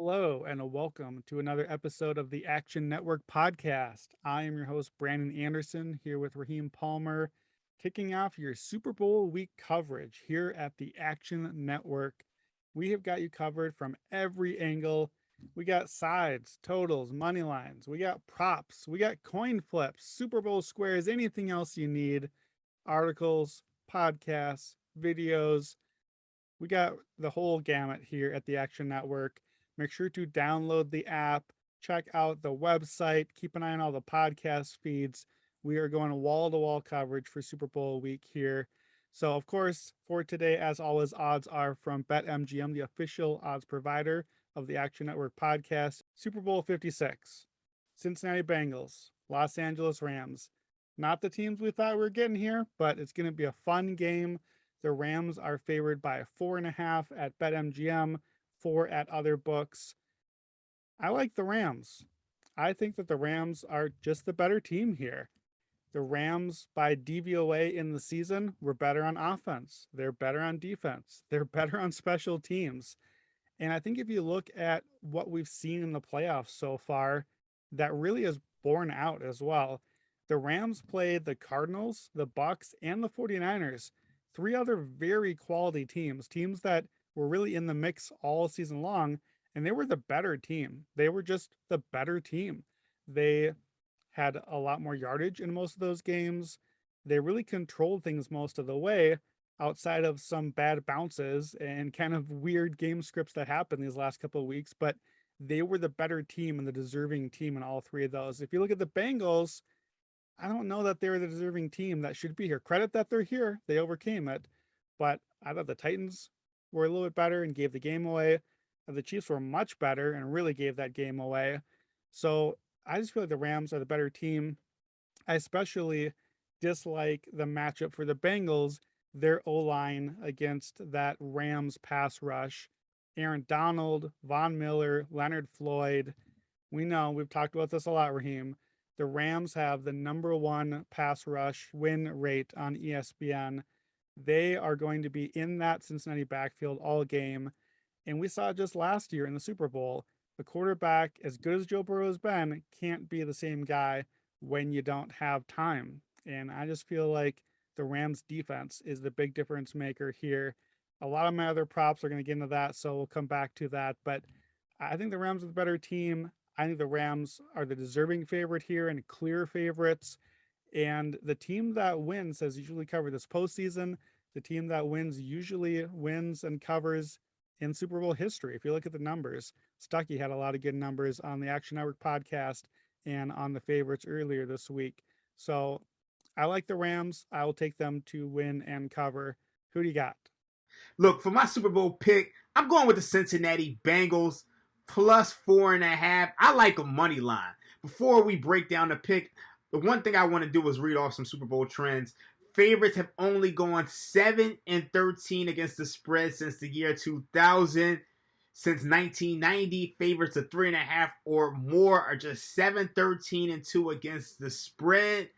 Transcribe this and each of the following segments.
Hello, and welcome to another episode of the Action Network podcast. I am your host, Brandon Anderson, here with Raheem Palmer, kicking off your Super Bowl week coverage here at the Action Network. We have got you covered from every angle. We got sides, totals, money lines, we got props, we got coin flips, Super Bowl squares, anything else you need, articles, podcasts, videos. We got the whole gamut here at the Action Network. Make sure to download the app, check out the website, keep an eye on all the podcast feeds. We are going wall to wall coverage for Super Bowl week here. So, of course, for today, as always, odds are from BetMGM, the official odds provider of the Action Network podcast. Super Bowl 56, Cincinnati Bengals, Los Angeles Rams. Not the teams we thought we were getting here, but it's going to be a fun game. The Rams are favored by 4.5 at BetMGM, 4 at other books. I like the Rams. I think that the Rams are just the better team here. The Rams, by DVOA in the season, were better on offense. They're better on defense. They're better on special teams. And I think if you look at what we've seen in the playoffs so far, that really is borne out as well. The Rams played the Cardinals, the Bucks, and the 49ers, three other very quality teams that were really in the mix all season long, and they were the better team. They were just the better team. They had a lot more yardage in most of those games. They really controlled things most of the way outside of some bad bounces and kind of weird game scripts that happened these last couple of weeks, but they were the better team and the deserving team in all three of those. If you look at the Bengals, I don't know that they're the deserving team that should be here. Credit that they're here. They overcame it. But I thought the Titans were a little bit better and gave the game away. And the Chiefs were much better and really gave that game away. So I just feel like the Rams are the better team. I especially dislike the matchup for the Bengals, their O-line against that Rams pass rush. Aaron Donald, Von Miller, Leonard Floyd. We know, we've talked about this a lot, Raheem. The Rams have the number one pass rush win rate on ESPN. They are going to be in that Cincinnati backfield all game. And we saw it just last year in the Super Bowl. The quarterback, as good as Joe Burrow has been, can't be the same guy when you don't have time. And I just feel like the Rams defense is the big difference maker here. A lot of my other props are going to get into that, so we'll come back to that. But I think the Rams are the better team. I think the Rams are the deserving favorite here and clear favorites. And the team that wins has usually covered this postseason. The team that wins usually wins and covers in Super Bowl history. If you look at the numbers, Stuckey had a lot of good numbers on the Action Network podcast and on the favorites earlier this week. So I like the Rams. I will take them to win and cover. Who do you got? Look, for my Super Bowl pick, I'm going with the Cincinnati Bengals plus 4.5. I like a money line. Before we break down the pick, the one thing I want to do is read off some Super Bowl trends. Favorites have only gone 7-13 against the spread since the year 2000. Since 1990, favorites of 3.5 or more are just 7-13-2 against the spread.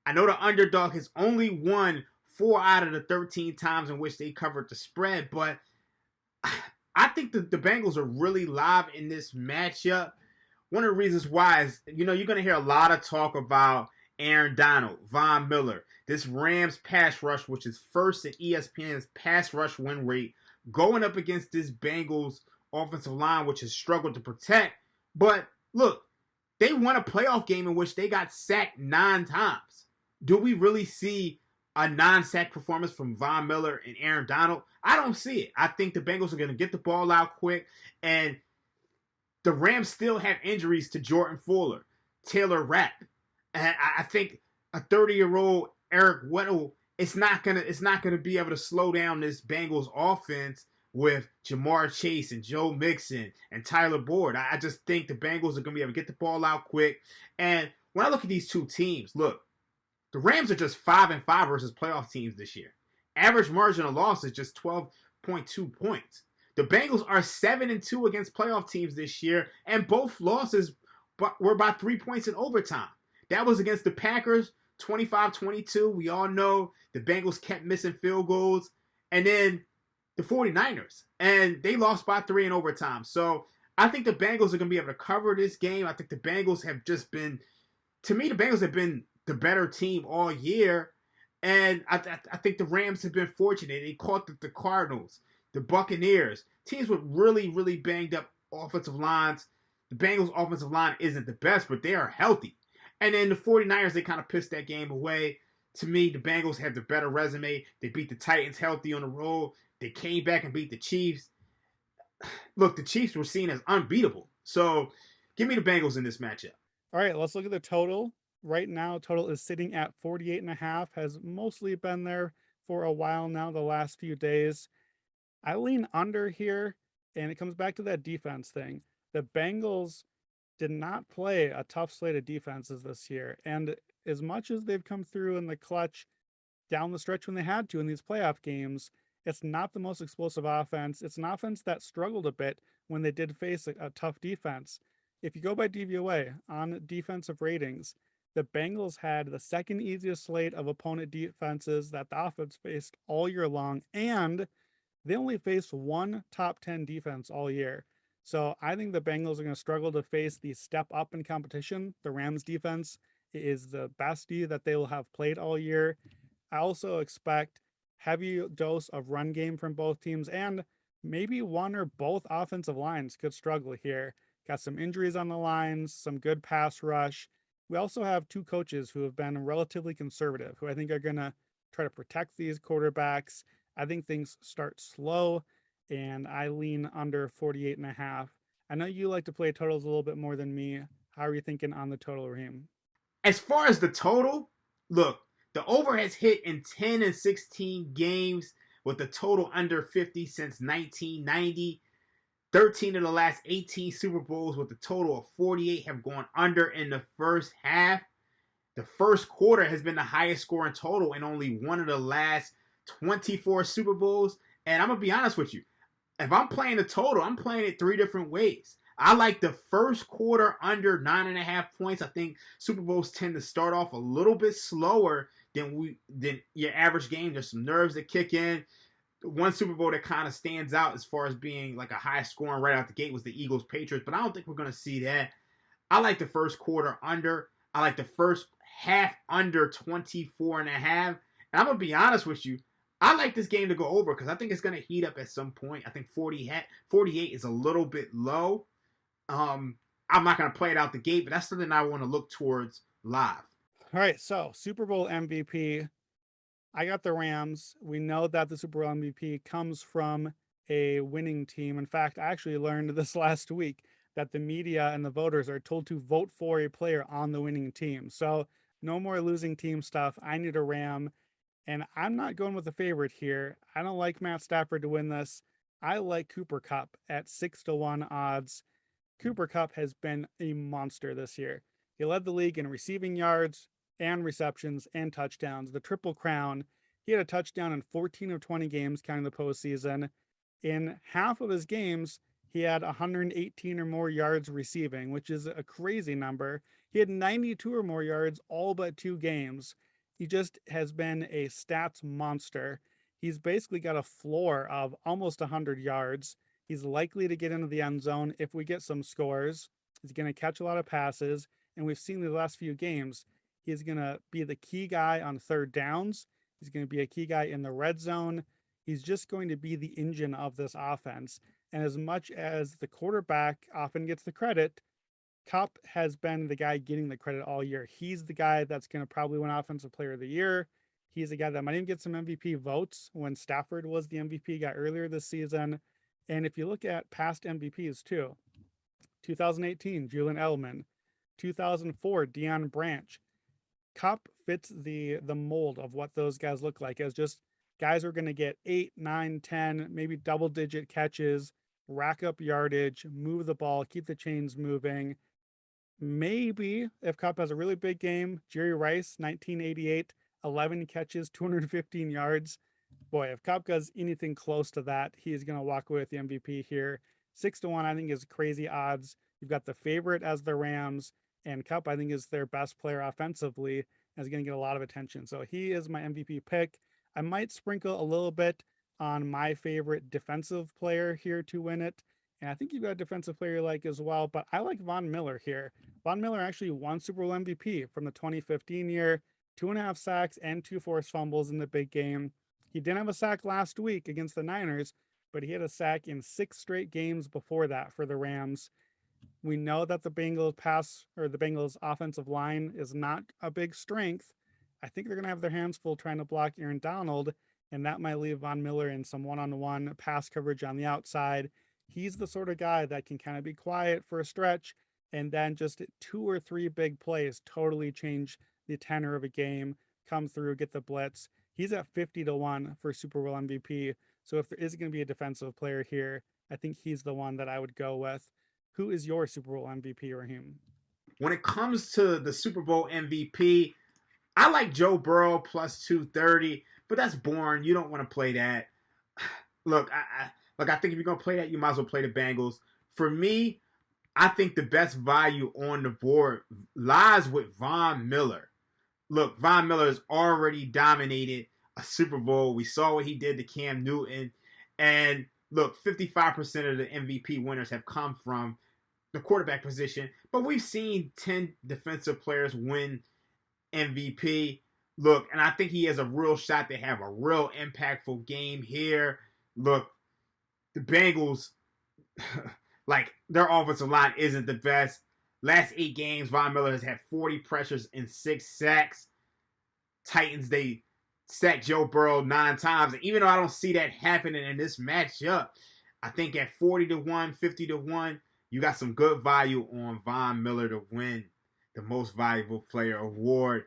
I know the underdog has only won 4 out of the 13 times in which they covered the spread, but I think the Bengals are really live in this matchup. One of the reasons why is, you're going to hear a lot of talk about Aaron Donald, Von Miller, this Rams pass rush, which is first in ESPN's pass rush win rate, going up against this Bengals offensive line, which has struggled to protect. But look, they won a playoff game in which they got sacked 9 times. Do we really see a non-sack performance from Von Miller and Aaron Donald? I don't see it. I think the Bengals are going to get the ball out quick, and the Rams still have injuries to Jordan Fuller, Taylor Rapp, and I think a 30-year-old Eric Weddle is not gonna be able to slow down this Bengals offense with Jamar Chase and Joe Mixon and Tyler Boyd. I just think the Bengals are gonna be able to get the ball out quick. And when I look at these two teams, look, the Rams are just 5-5 versus playoff teams this year. Average margin of loss is just 12.2 points. The Bengals are 7-2 against playoff teams this year, and both losses were by 3 points in overtime. That was against the Packers, 25-22. We all know the Bengals kept missing field goals. And then the 49ers, and they lost by 3 in overtime. So I think the Bengals are going to be able to cover this game. I think the Bengals have just been, to me, the Bengals have been the better team all year. And I think the Rams have been fortunate. They caught the Cardinals, the Buccaneers, teams with really, really banged up offensive lines. The Bengals' offensive line isn't the best, but they are healthy. And then the 49ers, they kind of pissed that game away. To me, the Bengals have the better resume. They beat the Titans healthy on the road. They came back and beat the Chiefs. Look, the Chiefs were seen as unbeatable. So give me the Bengals in this matchup. All right, let's look at the total. Right now, total is sitting at 48 and a half, has mostly been there for a while now, the last few days. I lean under here, and it comes back to that defense thing. The Bengals did not play a tough slate of defenses this year. And as much as they've come through in the clutch down the stretch when they had to in these playoff games, it's not the most explosive offense. It's an offense that struggled a bit when they did face a tough defense. If you go by DVOA on defensive ratings, the Bengals had the second easiest slate of opponent defenses that the offense faced all year long, and they only faced one top 10 defense all year. So I think the Bengals are going to struggle to face the step up in competition. The Rams defense is the best D that they will have played all year. I also expect heavy dose of run game from both teams, and maybe one or both offensive lines could struggle here. Got some injuries on the lines, some good pass rush. We also have two coaches who have been relatively conservative, who I think are going to try to protect these quarterbacks. I think things start slow, and I lean under 48 and a half. I know you like to play totals a little bit more than me. How are you thinking on the total, Raheem? As far as the total, look, the over has hit in 10 and 16 games with the total under 50 since 1990. 13 of the last 18 Super Bowls with a total of 48 have gone under in the first half. The first quarter has been the highest scoring total in only one of the last 24 Super Bowls. And I'm going to be honest with you. If I'm playing the total, I'm playing it three different ways. I like the first quarter under 9.5 points. I think Super Bowls tend to start off a little bit slower than your average game. There's some nerves that kick in. One Super Bowl that kind of stands out as far as being like a high scoring right out the gate was the Eagles Patriots, but I don't think we're going to see that. I like the first quarter under. I like the first half under 24 and a half. And I'm going to be honest with you. I like this game to go over because I think it's going to heat up at some point. I think 48 is a little bit low. I'm not going to play it out the gate, but that's something I want to look towards live. All right, so Super Bowl MVP. I got the Rams. We know that the Super Bowl MVP comes from a winning team. In fact, I actually learned this last week that the media and the voters are told to vote for a player on the winning team. So no more losing team stuff. I need a Ram. And I'm not going with a favorite here. I don't like Matt Stafford to win this. I like Cooper Kupp at 6-1 odds. Cooper Kupp has been a monster this year. He led the league in receiving yards and receptions and touchdowns, the triple crown. He had a touchdown in 14 of 20 games, counting the postseason. In half of his games, he had 118 or more yards receiving, which is a crazy number. He had 92 or more yards all but two games. He just has been a stats monster. He's basically got a floor of almost 100 yards. He's likely to get into the end zone if we get some scores. He's going to catch a lot of passes. And we've seen the last few games, he's going to be the key guy on third downs. He's going to be a key guy in the red zone. He's just going to be the engine of this offense. And as much as the quarterback often gets the credit, Kupp has been the guy getting the credit all year. He's the guy that's going to probably win Offensive Player of the Year. He's the guy that might even get some MVP votes when Stafford was the MVP guy earlier this season. And if you look at past MVPs too, 2018, Julian Edelman, 2004, Deion Branch. Kupp fits the mold of what those guys look like as just guys who are going to get 8, 9, 10, maybe double digit catches, rack up yardage, move the ball, keep the chains moving. Maybe if Kupp has a really big game, Jerry Rice, 1988, 11 catches, 215 yards. Boy, if Kupp does anything close to that, he's going to walk away with the MVP here. 6-1, I think, is crazy odds. You've got the favorite as the Rams, and Kupp, I think, is their best player offensively and is going to get a lot of attention. So he is my MVP pick. I might sprinkle a little bit on my favorite defensive player here to win it. And I think you've got a defensive player you like as well, but I like Von Miller here. Von Miller actually won Super Bowl MVP from the 2015 year, 2.5 sacks and 2 forced fumbles in the big game. He didn't have a sack last week against the Niners, but he had a sack in 6 straight games before that for the Rams. We know that the Bengals offensive line is not a big strength. I think they're going to have their hands full trying to block Aaron Donald, and that might leave Von Miller in some one-on-one pass coverage on the outside. He's the sort of guy that can kind of be quiet for a stretch and then just 2 or 3 big plays totally change the tenor of a game, come through, get the blitz. He's at 50 to 1 for Super Bowl MVP. So if there is going to be a defensive player here, I think he's the one that I would go with. Who is your Super Bowl MVP, Raheem? When it comes to the Super Bowl MVP, I like Joe Burrow plus 230, but that's boring. You don't want to play that. Look, I think if you're gonna play that, you might as well play the Bengals. For me, I think the best value on the board lies with Von Miller. Look, Von Miller has already dominated a Super Bowl. We saw what he did to Cam Newton. And look, 55% of the MVP winners have come from the quarterback position. But we've seen 10 defensive players win MVP. Look, and I think he has a real shot to have a real impactful game here. Look, the Bengals, like, their offensive line isn't the best. Last 8 games, Von Miller has had 40 pressures and 6 sacks. Titans, they sacked Joe Burrow 9 times. And even though I don't see that happening in this matchup, I think at 40 to 1, 50 to 1, you got some good value on Von Miller to win the most valuable player award.